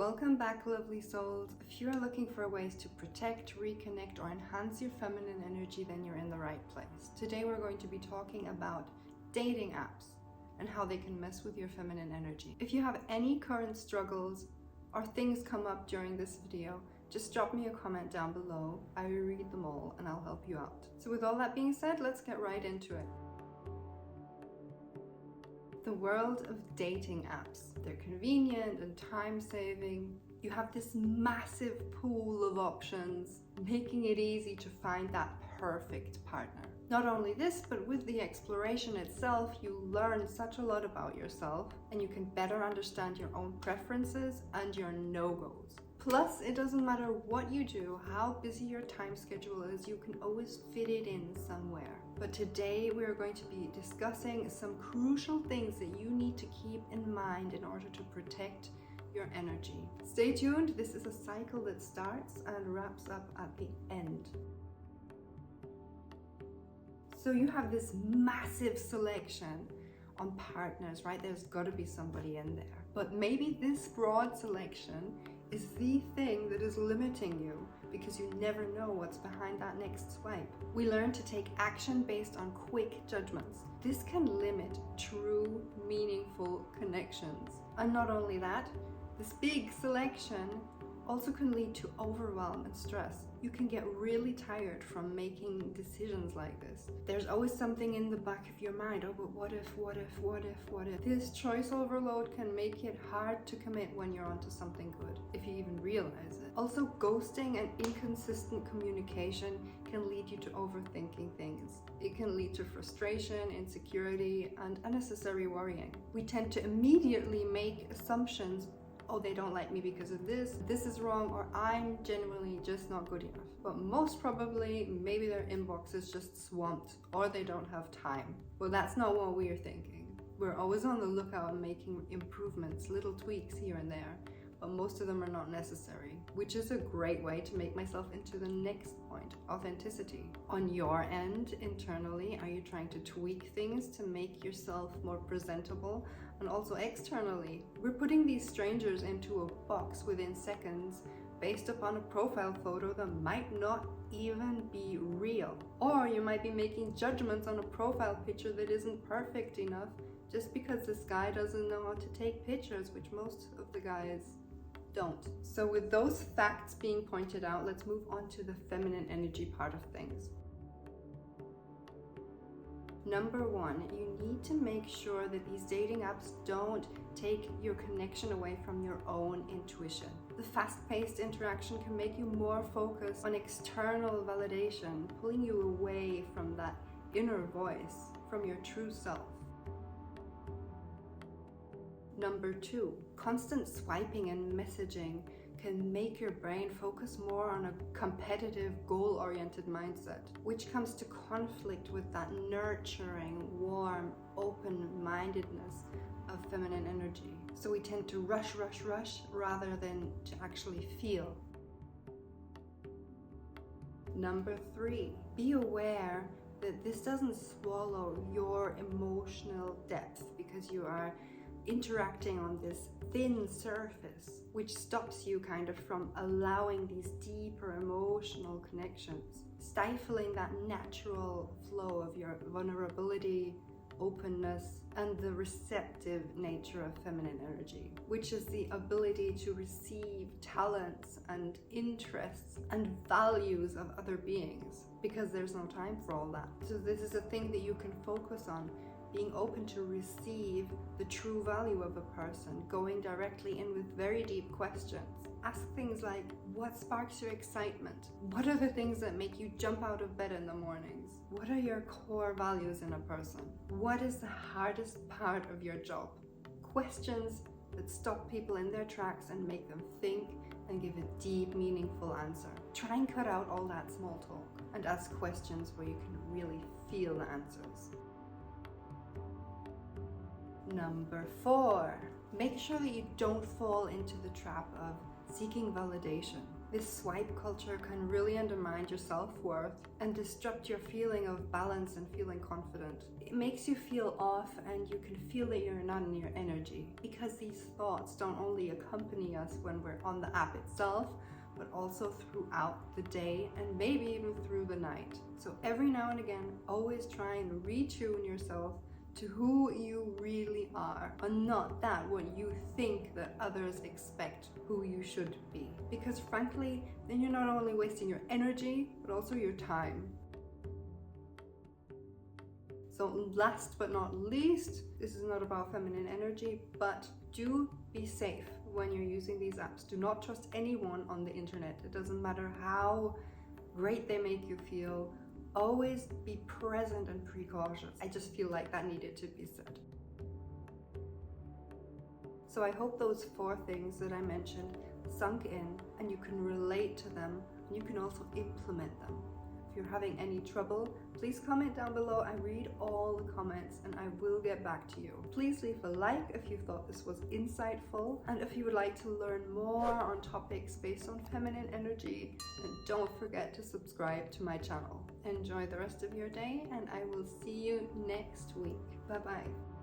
Welcome back, lovely souls. If you're looking for ways to protect, reconnect, or enhance your feminine energy, then you're in the right place. Today we're going to be talking about dating apps and how they can mess with your feminine energy. If you have any current struggles or things come up during this video, just drop me a comment down below. I will read them all and I'll help you out. So with all that being said, let's get right into it. The world of dating apps. They're convenient and time-saving. You have this massive pool of options, making it easy to find that perfect partner. Not only this, but with the exploration itself, you learn such a lot about yourself and you can better understand your own preferences and your no-goes. Plus, it doesn't matter what you do, how busy your time schedule is, you can always fit it in somewhere. But today we are going to be discussing some crucial things that you need to keep in mind in order to protect your energy. Stay tuned, this is a cycle that starts and wraps up at the end. So you have this massive selection on partners, right? There's got to be somebody in there. But maybe this broad selection is the thing that is limiting you because you never know what's behind that next swipe. We learn to take action based on quick judgments. This can limit true, meaningful connections. And not only that, this big selection also can lead to overwhelm and stress. You can get really tired from making decisions like this. There's always something in the back of your mind, oh, but what if? This choice overload can make it hard to commit when you're onto something good, if you even realize it. Also, ghosting and inconsistent communication can lead you to overthinking things. It can lead to frustration, insecurity, and unnecessary worrying. We tend to immediately make assumptions. Oh, they don't like me because of this is wrong, or I'm genuinely just not good enough. But most probably, maybe their inbox is just swamped, or they don't have time. Well, that's not what we're thinking. We're always on the lookout and making improvements, little tweaks here and there, but most of them are not necessary, which is a great way to make myself into the next point, authenticity. On your end, internally, are you trying to tweak things to make yourself more presentable? And also externally, we're putting these strangers into a box within seconds based upon a profile photo that might not even be real. Or you might be making judgments on a profile picture that isn't perfect enough just because this guy doesn't know how to take pictures, which most of the guys don't. So with those facts being pointed out, let's move on to the feminine energy part of things. Number one, you need to make sure that these dating apps don't take your connection away from your own intuition. The fast-paced interaction can make you more focused on external validation, pulling you away from that inner voice, from your true self. Number two, constant swiping and messaging can make your brain focus more on a competitive, goal-oriented mindset, which comes to conflict with that nurturing, warm, open-mindedness of feminine energy. So we tend to rush rather than to actually feel. Number three, be aware that this doesn't swallow your emotional depth because you are interacting on this thin surface, which stops you kind of from allowing these deeper emotional connections, stifling that natural flow of your vulnerability, openness, and the receptive nature of feminine energy, which is the ability to receive talents and interests and values of other beings, because there's no time for all that. So this is a thing that you can focus on, being open to receive the true value of a person, going directly in with very deep questions. Ask things like, what sparks your excitement? What are the things that make you jump out of bed in the mornings? What are your core values in a person? What is the hardest part of your job? Questions that stop people in their tracks and make them think and give a deep, meaningful answer. Try and cut out all that small talk and ask questions where you can really feel the answers. Number four, Make sure that you don't fall into the trap of seeking validation. This swipe culture can really undermine your self-worth and disrupt your feeling of balance and feeling confident. It makes you feel off and you can feel that you're not in your energy, because these thoughts don't only accompany us when we're on the app itself, but also throughout the day and maybe even through the night. So every now and again, always try and retune yourself to who you really are, and not that what you think that others expect who you should be. Because frankly, then you're not only wasting your energy, but also your time. So last but not least, this is not about feminine energy, but do be safe when you're using these apps. Do not trust anyone on the internet. It doesn't matter how great they make you feel. Always be present and precautious. I just feel like that needed to be said. So I hope those 4 things that I mentioned sunk in and you can relate to them, and you can also implement them. If you're having any trouble, please comment down below. I read all the comments and I will get back to you. Please leave a like if you thought this was insightful, and if you would like to learn more on topics based on feminine energy, then don't forget to subscribe to my channel. Enjoy the rest of your day and I will see you next week. Bye bye.